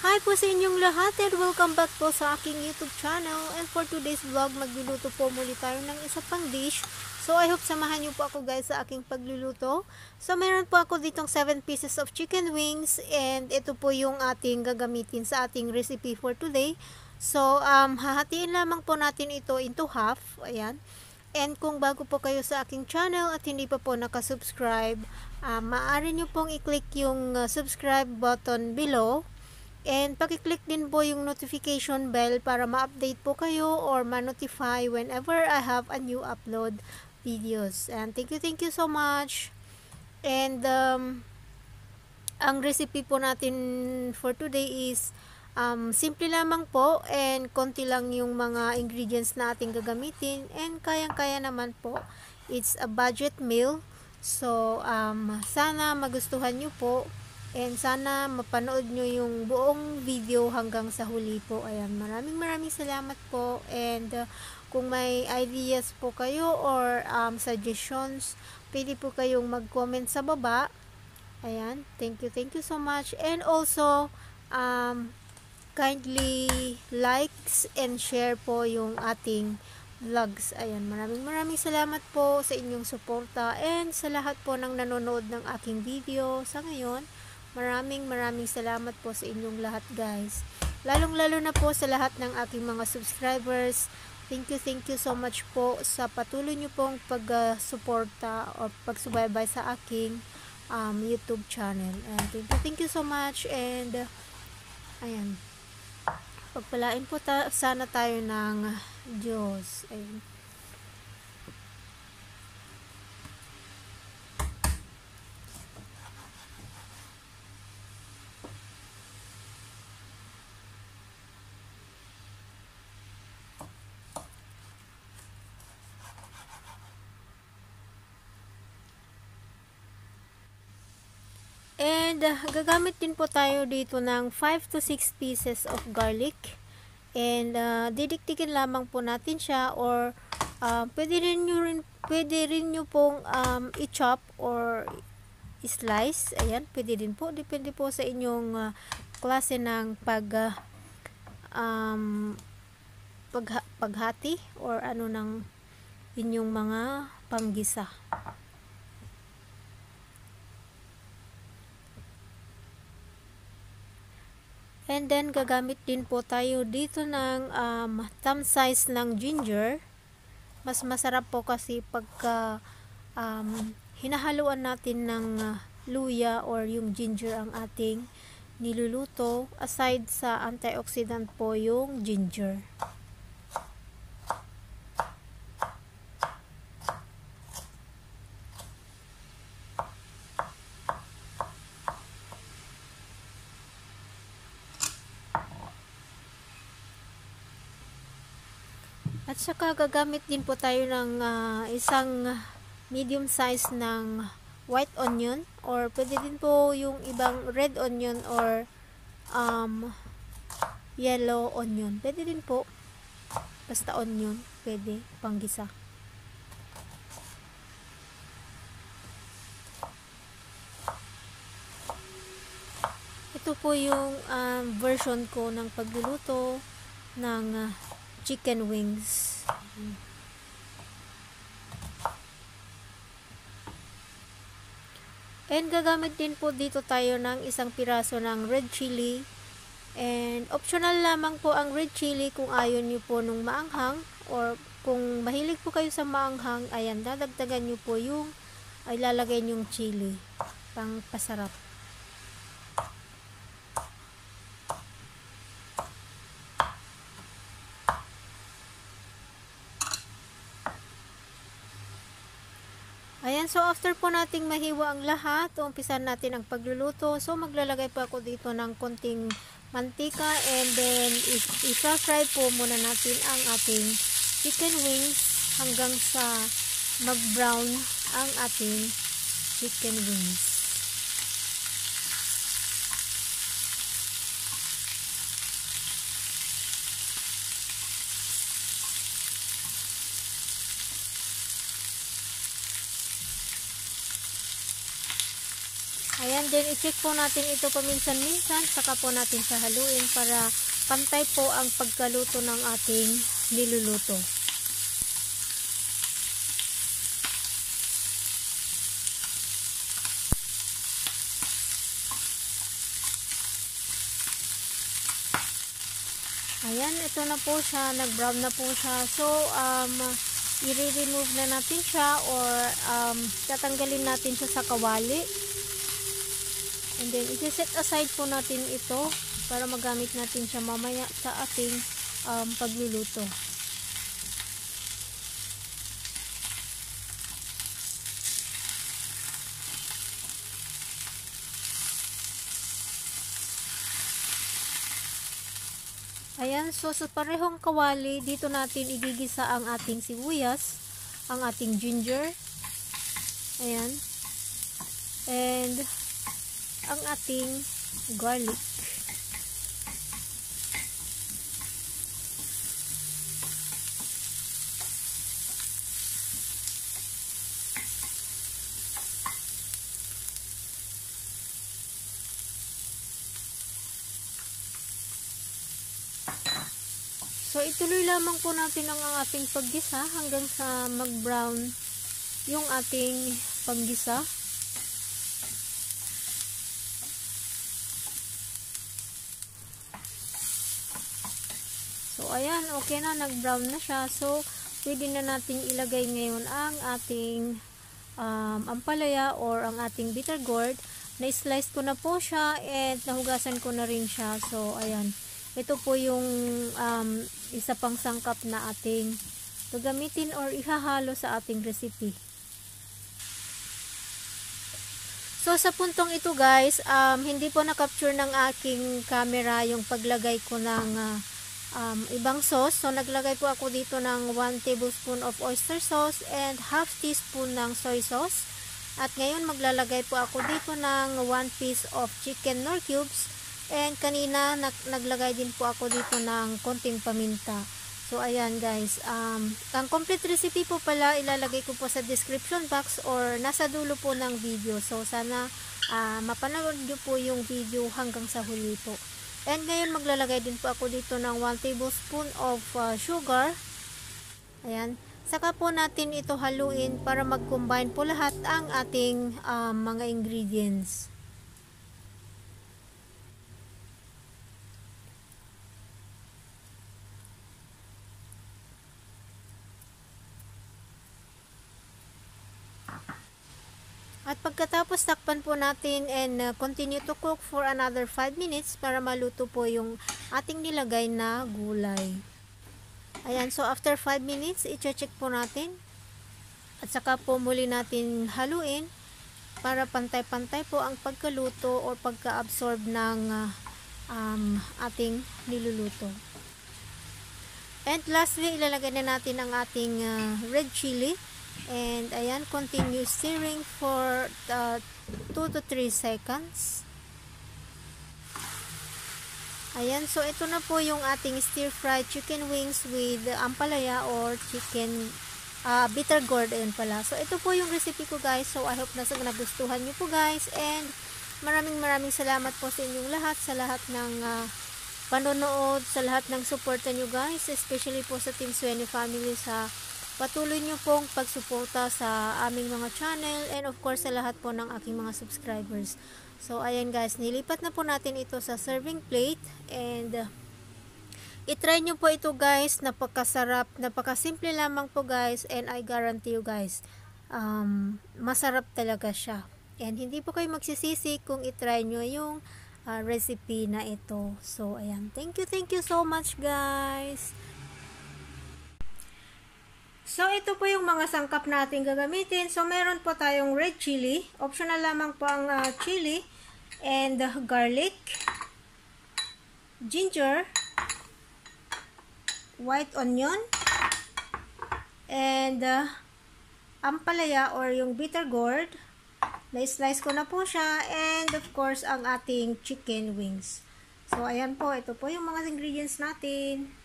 Hi po sa inyong lahat and welcome back po sa aking YouTube channel. And for today's vlog, magluluto po muli tayo ng isa pang dish. So I hope samahan niyo po ako guys sa aking pagluluto. So meron po ako ditong 7 pieces of chicken wings and ito po yung ating gagamitin sa ating recipe for today. So hahatiin lamang po natin ito into half. Ayan. And kung bago po kayo sa aking channel at hindi pa po nakasubscribe, maaari nyo pong i-click yung subscribe button below. And pakiclick din po yung notification bell para ma-update po kayo or ma-notify whenever I have a new upload videos. And thank you so much. And ang recipe po natin for today is simple lamang po and konti lang yung mga ingredients na ating gagamitin and kayang-kaya naman po. It's a budget meal. So sana magustuhan nyo po. And sana mapanood nyo yung buong video hanggang sa huli po. Ayan, maraming salamat po. And kung may ideas po kayo or suggestions, pwede po kayong mag-comment sa baba. Ayan, thank you so much. And also, kindly likes and share po yung ating vlogs. Ayan, maraming salamat po sa inyong suporta and sa lahat po ng nanonood ng aking video sa ngayon. Maraming salamat po sa inyong lahat guys. Lalong-lalo na po sa lahat ng aking mga subscribers. Thank you so much po sa patuloy nyo pong pag-suporta o pagsubaybay sa aking YouTube channel. And thank you so much and ayan. Pagpalain po sana tayo ng Diyos. Ayan. And gagamit din po tayo dito ng 5 to 6 pieces of garlic. And didiktikin lamang po natin siya or pwede rin nyo pong i-chop or i-slice. Ayan, pwede din po. Depende po sa inyong klase ng paghati or ano ng inyong mga panggisa. And then, gagamit din po tayo dito ng thumb size ng ginger. Mas masarap po kasi pagka hinahaluan natin ng luya or yung ginger ang ating niluluto. Aside sa antioxidant po yung ginger. At saka gagamit din po tayo ng isang medium size ng white onion or pwede din po yung ibang red onion or yellow onion. Pwede din po. Basta onion. Pwede. Panggisa. Ito po yung version ko ng pagluluto ng chicken wings. And gagamit din po dito tayo ng isang piraso ng red chili. And optional lamang po ang red chili kung ayaw nyo po nung maanghang or kung mahilig po kayo sa maanghang, ayan, dadagdagan nyo po yung ay lalagay nyong chili pang pasarap. Ayan, so after po nating mahiwa ang lahat, umpisan natin ang pagluluto. So maglalagay po ako dito ng konting mantika and then i-fry po muna natin ang ating chicken wings hanggang sa mag-brown ang ating chicken wings. Ayan, then i-check po natin ito paminsan-minsan, saka po natin siya haluin para pantay po ang pagkaluto ng ating niluluto. Ayan, ito na po siya, nag-brown na po siya. So, i-remove na natin siya or tatanggalin natin siya sa kawali. And then, i-set aside po natin ito para magamit natin siya mamaya sa ating pagluluto. Ayan, so sa parehong kawali, dito natin igigisa ang ating sibuyas, ang ating ginger, ayan, and ang ating garlic. So, ituloy lamang po natin ang ating paggisa hanggang sa mag-brown yung ating panggisa. So, ayan, okay na, nag-brown na siya. So, pwede na natin ilagay ngayon ang ating ampalaya or ang ating bitter gourd. Na-slice ko na po siya and nahugasan ko na rin siya. So, ayan. Ito po yung isa pang sangkap na ating gagamitin or ihahalo sa ating recipe. So, sa puntong ito guys, hindi po na-capture ng aking camera yung paglagay ko ng ibang sauce. So, naglagay po ako dito ng 1 tablespoon of oyster sauce and half teaspoon ng soy sauce. At ngayon, maglalagay po ako dito ng 1 piece of chicken nor cubes. And kanina, naglagay din po ako dito ng konting paminta. So, ayan guys. Ang complete recipe po pala, ilalagay ko po sa description box or nasa dulo po ng video. So, sana mapanood nyo po yung video hanggang sa huli po. And ngayon, maglalagay din po ako dito ng 1 tablespoon of sugar. Ayan. Saka po natin ito haluin para mag-combine po lahat ang ating mga ingredients. At pagkatapos takpan po natin and continue to cook for another 5 minutes para maluto po yung ating nilagay na gulay. Ayan, so after 5 minutes, i-check po natin. At saka po muli natin haluin para pantay-pantay po ang pagkaluto o pagka-absorb ng ating niluluto. And lastly, ilalagay na natin ang ating red chili. And ayan, continue stirring for 2 to 3 seconds. Ayan, so ito na po yung ating stir-fried chicken wings with ampalaya or chicken bitter gourd. Ayan pala. So ito po yung recipe ko guys. So I hope na nagustuhan nyo po guys. And maraming salamat po sa inyong lahat, sa lahat ng panonood, sa lahat ng suporta nyo guys. Especially po sa Team Suene family, sa patuloy nyo pong pagsuporta sa aming mga channel and of course sa lahat po ng aking mga subscribers. So ayan guys, nilipat na po natin ito sa serving plate and itry nyo po ito guys, napakasarap, napakasimple lamang po guys and I guarantee you guys, masarap talaga siya. And hindi po kayo magsisisi kung itry nyo yung recipe na ito. So ayan, thank you so much guys. So, ito po yung mga sangkap natin gagamitin. So, meron po tayong red chili. Optional lamang po ang chili. And garlic. Ginger. White onion. And ampalaya or yung bitter gourd. Na-slice ko na po siya. And of course, ang ating chicken wings. So, ayan po. Ito po yung mga ingredients natin.